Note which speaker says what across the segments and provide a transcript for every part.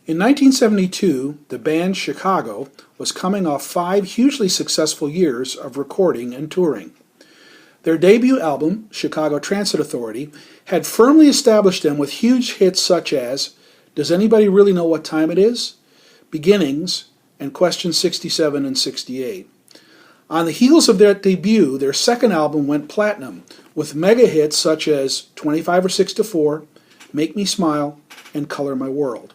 Speaker 1: In 1972, the band Chicago was coming off 5 hugely successful years of recording and touring. Their debut album, Chicago Transit Authority, had firmly established them with huge hits such as Does Anybody Really Know What Time It Is?, Beginnings, and Question 67 and 68. On the heels of their debut, their second album went platinum, with mega hits such as 25 or 6 to 4, Make Me Smile, and Color My World.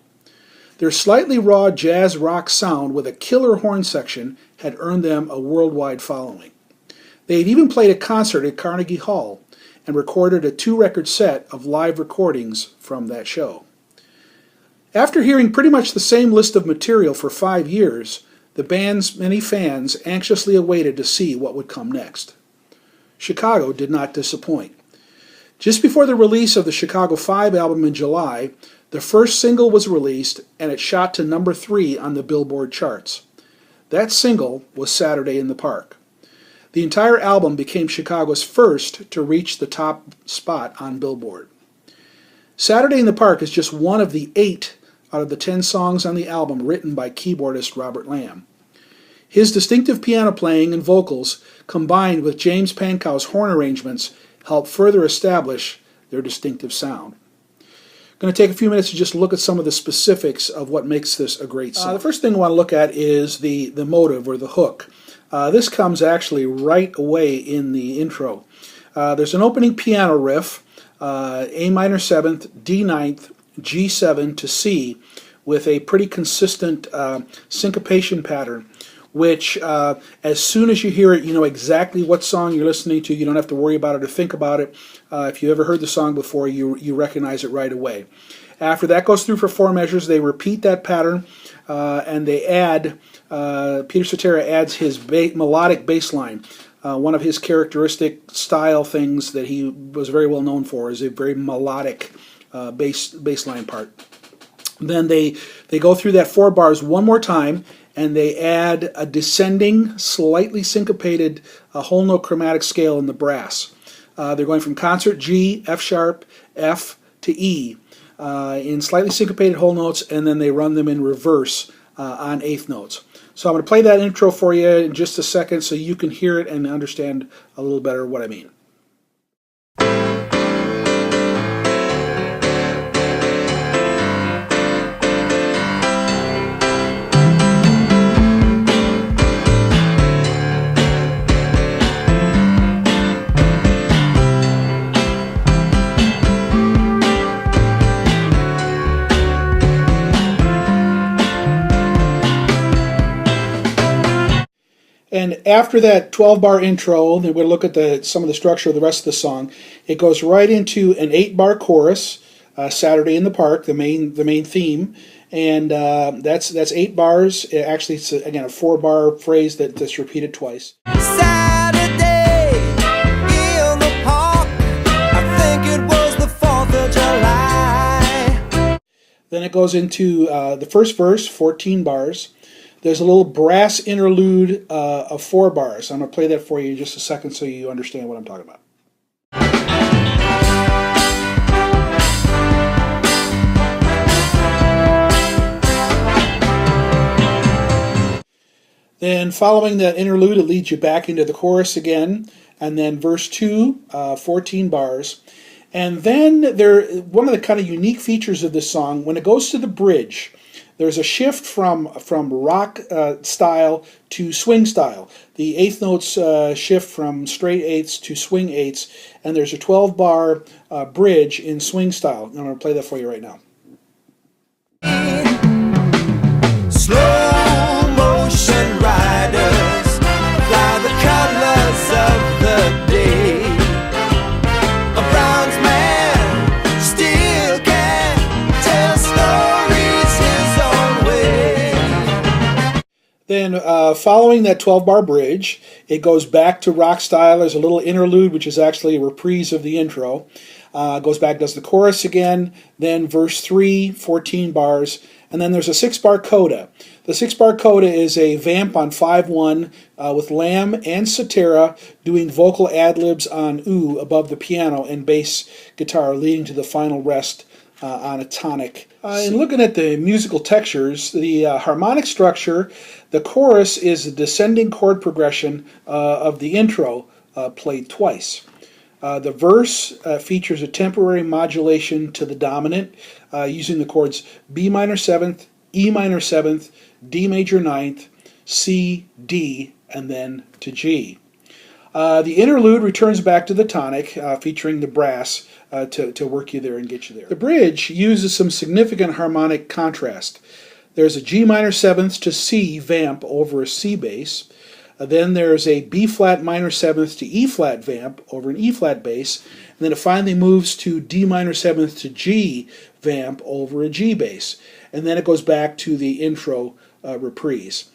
Speaker 1: Their slightly raw jazz rock sound with a killer horn section had earned them a worldwide following. They had even played a concert at Carnegie Hall and recorded a 2-record set of live recordings from that show. After hearing pretty much the same list of material for 5 years, the band's many fans anxiously awaited to see what would come next. Chicago did not disappoint. Just before the release of the Chicago 5 album in July, the first single was released and it shot to number 3 on the Billboard charts. That single was Saturday in the Park. The entire album became Chicago's first to reach the top spot on Billboard. Saturday in the Park is just one of the 8 out of the 10 songs on the album written by keyboardist Robert Lamb. His distinctive piano playing and vocals, combined with James Pankow's horn arrangements, helped further establish their distinctive sound. I'm going to take a few minutes to just look at some of the specifics of what makes this a great song. The first thing I want to look at is the motive or the hook. This comes actually right away in the intro. There's an opening piano riff, A minor 7th, D 9th, G7 to C, with a pretty consistent syncopation pattern, which as soon as you hear it, you know exactly what song you're listening to. You don't have to worry about it or think about it. If you ever heard the song before, you recognize it right away. After that goes through for 4 measures, they repeat that pattern, and they add, Peter Cetera adds his melodic bass line. One of his characteristic style things that he was very well known for is a very melodic bass line part. Then they go through that 4 bars one more time, and they add a descending, slightly syncopated whole note chromatic scale in the brass. They're going from concert G, F sharp, F to E in slightly syncopated whole notes, and then they run them in reverse on 8th notes. So I'm going to play that intro for you in just a second so you can hear it and understand a little better what I mean. And after that 12-bar intro, then we'll look at some of the structure of the rest of the song. It goes right into an 8-bar chorus, Saturday in the Park, the main theme, and that's 8 bars. Actually, it's again a 4-bar phrase that's repeated twice.
Speaker 2: Saturday in the park, I think it was the 4th of July.
Speaker 1: Then it goes into the first verse, 14 bars. There's a little brass interlude of 4 bars. I'm going to play that for you in just a second so you understand what I'm talking about. Then following that interlude, it leads you back into the chorus again, and then verse 2, 14 bars. And then one of the kind of unique features of this song, when it goes to the bridge, there's a shift from rock style to swing style. The 8th notes shift from straight 8ths to swing 8ths, and there's a 12-bar bridge in swing style. I'm going to play that for you right now.
Speaker 2: Slow motion riders fly the colors of the day. A bronze man still can tell stories his own way.
Speaker 1: Then following that 12-bar bridge, it goes back to rock style. There's a little interlude, which is actually a reprise of the intro. Goes back, does the chorus again, then verse 3, 14 bars, and then there's a 6-bar coda. The 6-bar coda is a vamp on 5/1 with Lamb and Cetera doing vocal ad-libs on ooh above the piano and bass guitar, leading to the final rest on a tonic. And looking at the musical textures, the harmonic structure, the chorus is a descending chord progression of the intro played twice. The verse features a temporary modulation to the dominant using the chords B minor 7th, E minor 7th, D major 9th, C, D, and then to G. The interlude returns back to the tonic, featuring the brass to work you there and get you there. The bridge uses some significant harmonic contrast. There's a G minor 7th to C vamp over a C bass. Then there's a B flat minor 7th to E flat vamp over an E flat bass. And then it finally moves to D minor 7th to G vamp over a G bass. And then it goes back to the intro reprise.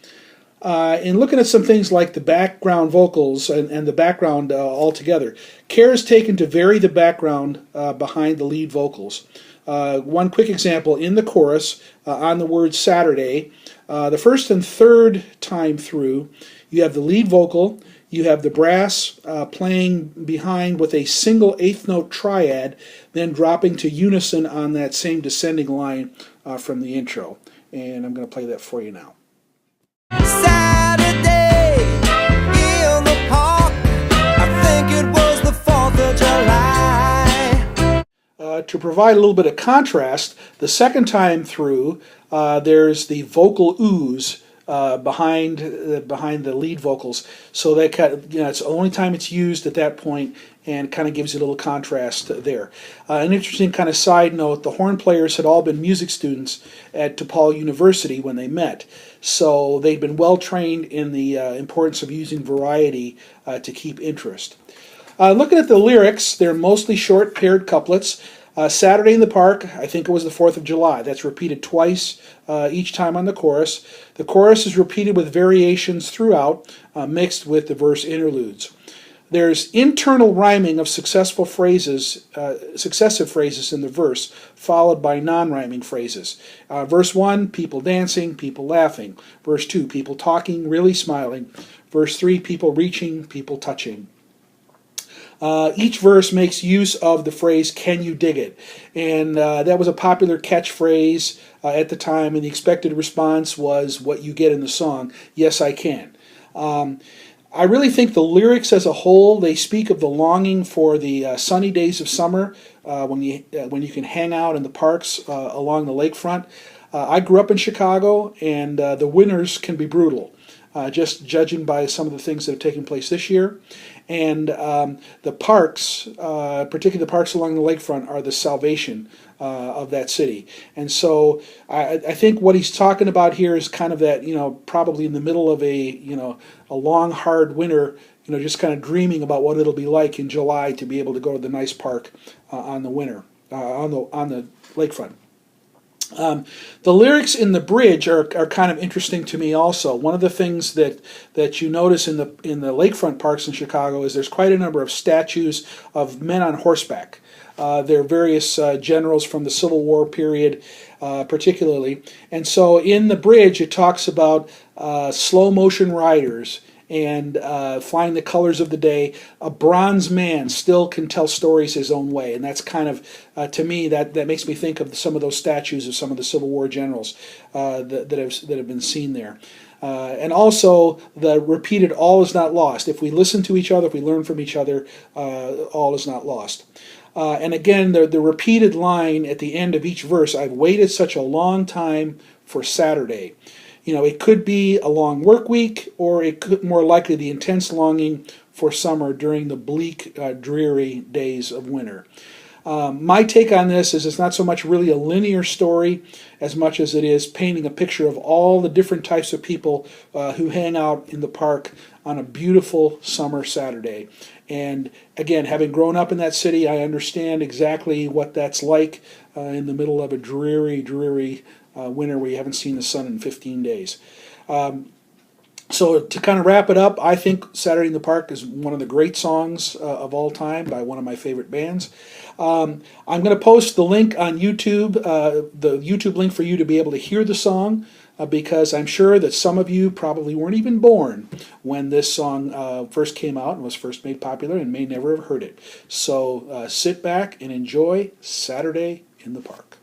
Speaker 1: In looking at some things like the background vocals and the background altogether, care is taken to vary the background behind the lead vocals. One quick example, in the chorus, on the word Saturday, the first and third time through, you have the lead vocal, you have the brass playing behind with a single eighth note triad, then dropping to unison on that same descending line from the intro. And I'm going to play that for you now.
Speaker 2: Saturday in the park, I think it was the 4th of July.
Speaker 1: To provide a little bit of contrast, the second time through, there's the vocal ooze behind the lead vocals. So that it's the only time it's used at that point, and kind of gives you a little contrast there. An interesting kind of side note, the horn players had all been music students at DePaul University when they met. So they'd been well trained in the importance of using variety to keep interest. Looking at the lyrics, they're mostly short paired couplets. Saturday in the Park, I think it was the 4th of July. That's repeated twice each time on the chorus. The chorus is repeated with variations throughout, mixed with the verse interludes. There's internal rhyming of successive phrases in the verse, followed by non-rhyming phrases. Verse 1, people dancing, people laughing. Verse 2, people talking, really smiling. Verse 3, people reaching, people touching. Each verse makes use of the phrase, "Can you dig it?" And that was a popular catchphrase at the time, and the expected response was what you get in the song, "Yes, I can." I really think the lyrics as a whole, they speak of the longing for the sunny days of summer when you can hang out in the parks along the lakefront. I grew up in Chicago, and the winters can be brutal, just judging by some of the things that have taken place this year. And the parks, particularly the parks along the lakefront, are the salvation of that city. And so I think what he's talking about here is kind of that, probably in the middle of a long, hard winter, just kind of dreaming about what it'll be like in July to be able to go to the nice park on the lakefront. The lyrics in the bridge are kind of interesting to me also. One of the things that you notice in the lakefront parks in Chicago is there's quite a number of statues of men on horseback. There are various generals from the Civil War period, particularly. And so in the bridge it talks about slow motion riders and flying the colors of the day. A bronze man still can tell stories his own way, and that's kind of, to me, that makes me think of some of those statues of some of the Civil War generals that have been seen there. And also the repeated "all is not lost." If we listen to each other, if we learn from each other, all is not lost. And again, the repeated line at the end of each verse, "I've waited such a long time for Saturday." It could be a long work week, or it could more likely the intense longing for summer during the bleak, dreary days of winter. My take on this is it's not so much really a linear story as much as it is painting a picture of all the different types of people who hang out in the park on a beautiful summer Saturday. And again, having grown up in that city, I understand exactly what that's like in the middle of a dreary, dreary winter where you haven't seen the sun in 15 days. So to kind of wrap it up, I think Saturday in the Park is one of the great songs of all time by one of my favorite bands. I'm going to post the link on YouTube, the YouTube link for you to be able to hear the song, because I'm sure that some of you probably weren't even born when this song first came out and was first made popular and may never have heard it. So sit back and enjoy Saturday in the park.